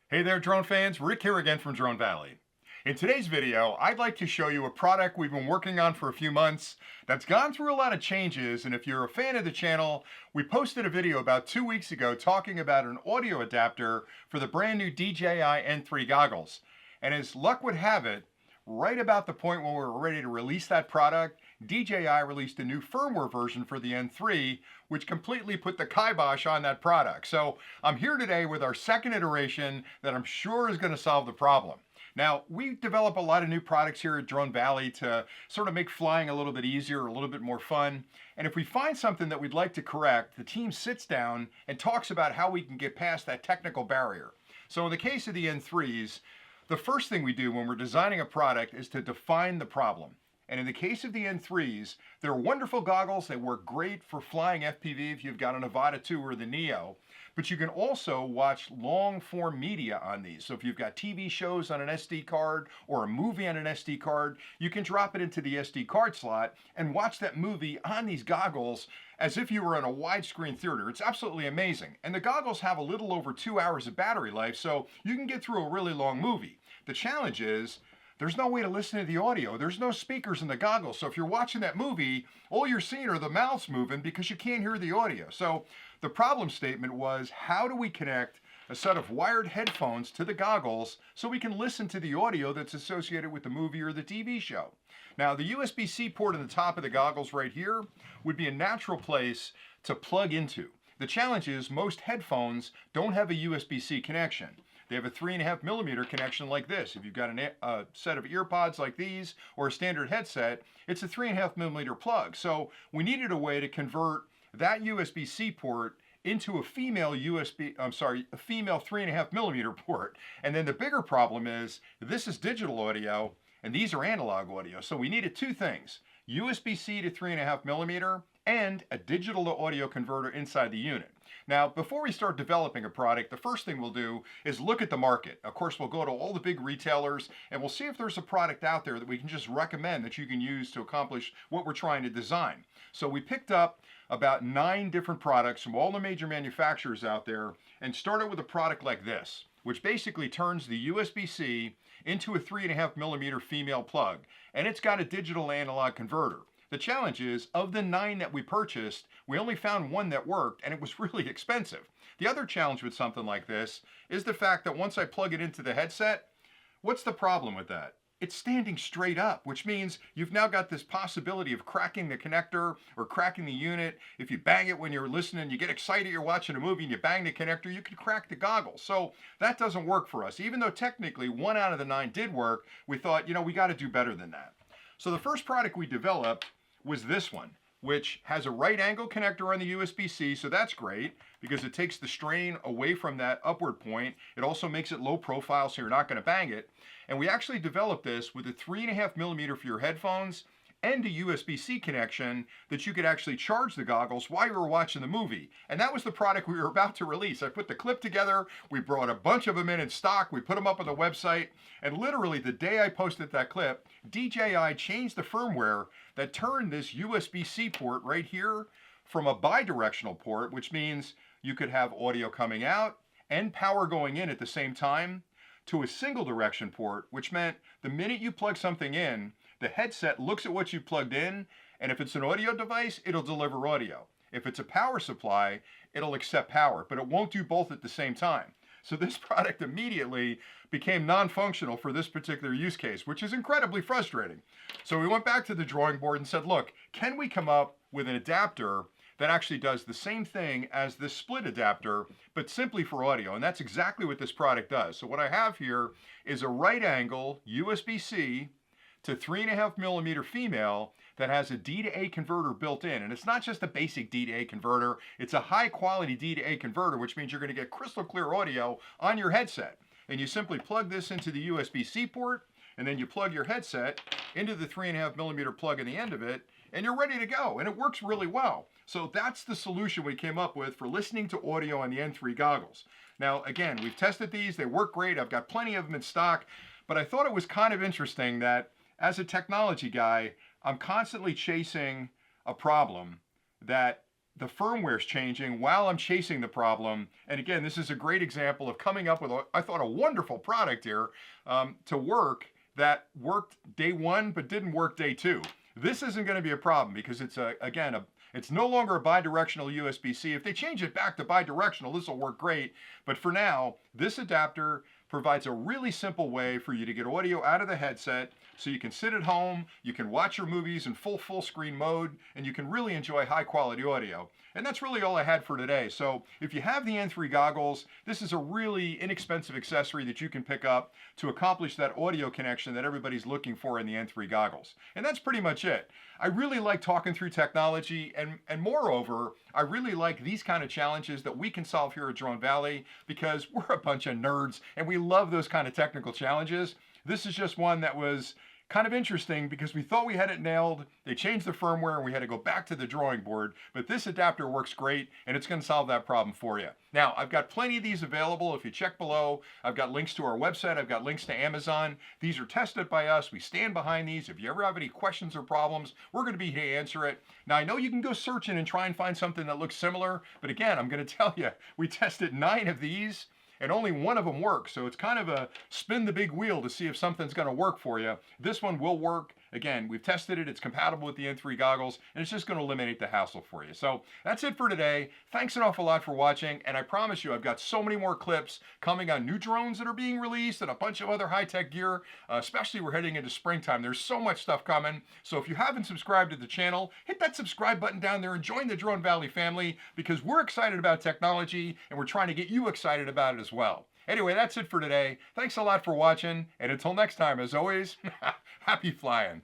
Hey there, drone fans. Rick here again from Drone Valley. In today's video, I'd like to show you a product we've been working on for a few months that's gone through a lot of changes. And if you're a fan of the channel, we posted a video about 2 weeks ago talking about an audio adapter for the brand new DJI N3 goggles. And as luck would have it, right about the point when we were ready to release that product, DJI released a new firmware version for the N3, which completely put the kibosh on that product. So I'm here today with our second iteration that I'm sure is going to solve the problem. Now, we develop a lot of new products here at Drone Valley to sort of make flying a little bit easier, a little bit more fun. And if we find something that we'd like to correct, the team sits down and talks about how we can get past that technical barrier. So in the case of the N3s, the first thing we do when we're designing a product is to define the problem. And in the case of the N3s, they're wonderful goggles. They work great for flying FPV if you've got an Avata 2 or the Neo. But you can also watch long form media on these. So if you've got TV shows on an SD card or a movie on an SD card, you can drop it into the SD card slot and watch that movie on these goggles as if you were in a widescreen theater. It's absolutely amazing. And the goggles have a little over 2 hours of battery life, so you can get through a really long movie. The challenge is, there's no way to listen to the audio. There's no speakers in the goggles. So if you're watching that movie, all you're seeing are the mouths moving because you can't hear the audio. So the problem statement was, how do we connect a set of wired headphones to the goggles so we can listen to the audio that's associated with the movie or the TV show? Now, the USB-C port on the top of the goggles right here would be a natural place to plug into. The challenge is most headphones don't have a USB-C connection. They have a 3.5mm connection like this. If you've got a set of earpods like these or a standard headset, it's a 3.5mm plug. So we needed a way to convert that USB-C port into a female a female 3.5mm port. And then the bigger problem is this is digital audio and these are analog audio. So we needed two things: USB-C to 3.5mm and a digital to audio converter inside the unit. Now, before we start developing a product, the first thing we'll do is look at the market. Of course, we'll go to all the big retailers and we'll see if there's a product out there that we can just recommend that you can use to accomplish what we're trying to design. So we picked up about 9 different products from all the major manufacturers out there and started with a product like this, which basically turns the USB-C into a 3.5mm female plug, and it's got a digital analog converter. The challenge is, of the 9 that we purchased, we only found one that worked, and it was really expensive. The other challenge with something like this is the fact that once I plug it into the headset, what's the problem with that? It's standing straight up, which means you've now got this possibility of cracking the connector or cracking the unit. If you bang it when you're listening, you get excited, you're watching a movie and you bang the connector, you could crack the goggles. So that doesn't work for us. Even though technically 1 out of the 9 did work, we thought, we got to do better than that. So the first product we developed was this one, which has a right angle connector on the USB-C, so that's great because it takes the strain away from that upward point. It also makes it low profile so you're not going to bang it. And we actually developed this with a 3.5mm for your headphones and a USB-C connection that you could actually charge the goggles while you were watching the movie. And that was the product we were about to release. I put the clip together, we brought a bunch of them in stock, we put them up on the website, and literally the day I posted that clip, DJI changed the firmware that turned this USB-C port right here from a bi-directional port, which means you could have audio coming out and power going in at the same time, to a single direction port, which meant the minute you plug something in, the headset looks at what you plugged in, and if it's an audio device, it'll deliver audio. If it's a power supply, it'll accept power, but it won't do both at the same time. So this product immediately became non-functional for this particular use case, which is incredibly frustrating. So we went back to the drawing board and said, look, can we come up with an adapter that actually does the same thing as this split adapter, but simply for audio? And that's exactly what this product does. So what I have here is a right angle USB-C to 3.5mm female that has a D to A converter built in. And it's not just a basic D to A converter, it's a high quality D to A converter, which means you're going to get crystal clear audio on your headset. And you simply plug this into the USB-C port, and then you plug your headset into the 3.5mm plug in the end of it, and you're ready to go. And it works really well. So that's the solution we came up with for listening to audio on the N3 goggles. Now, again, we've tested these, they work great. I've got plenty of them in stock, but I thought it was kind of interesting that as a technology guy, I'm constantly chasing a problem that the firmware is changing while I'm chasing the problem. And again, this is a great example of coming up with, I thought, a wonderful product here to work that worked day one but didn't work day two. This isn't going to be a problem because it's it's no longer a bidirectional USB-C. If they change it back to bidirectional, this will work great. But for now, this adapter provides a really simple way for you to get audio out of the headset so you can sit at home, you can watch your movies in full screen mode, and you can really enjoy high quality audio. And that's really all I had for today. So if you have the N3 goggles, this is a really inexpensive accessory that you can pick up to accomplish that audio connection that everybody's looking for in the N3 goggles. And that's pretty much it. I really like talking through technology, and moreover, I really like these kind of challenges that we can solve here at Drone Valley because we're a bunch of nerds and we love those kind of technical challenges. This is just one that was kind of interesting because we thought we had it nailed. They changed the firmware and we had to go back to the drawing board, but this adapter works great and it's going to solve that problem for you. Now, I've got plenty of these available. If you check below, I've got links to our website. I've got links to Amazon. These are tested by us. We stand behind these. If you ever have any questions or problems, we're going to be here to answer it. Now, I know you can go searching and try and find something that looks similar, but again, I'm going to tell you, we tested 9 of these and only one of them works. So it's kind of a spin the big wheel to see if something's going to work for you. This one will work. Again, we've tested it. It's compatible with the N3 goggles, and it's just going to eliminate the hassle for you. So that's it for today. Thanks an awful lot for watching, and I promise you I've got so many more clips coming on new drones that are being released and a bunch of other high-tech gear, especially we're heading into springtime. There's so much stuff coming. So if you haven't subscribed to the channel, hit that subscribe button down there and join the Drone Valley family because we're excited about technology, and we're trying to get you excited about it as well. Anyway, that's it for today. Thanks a lot for watching, and until next time, as always, happy flying.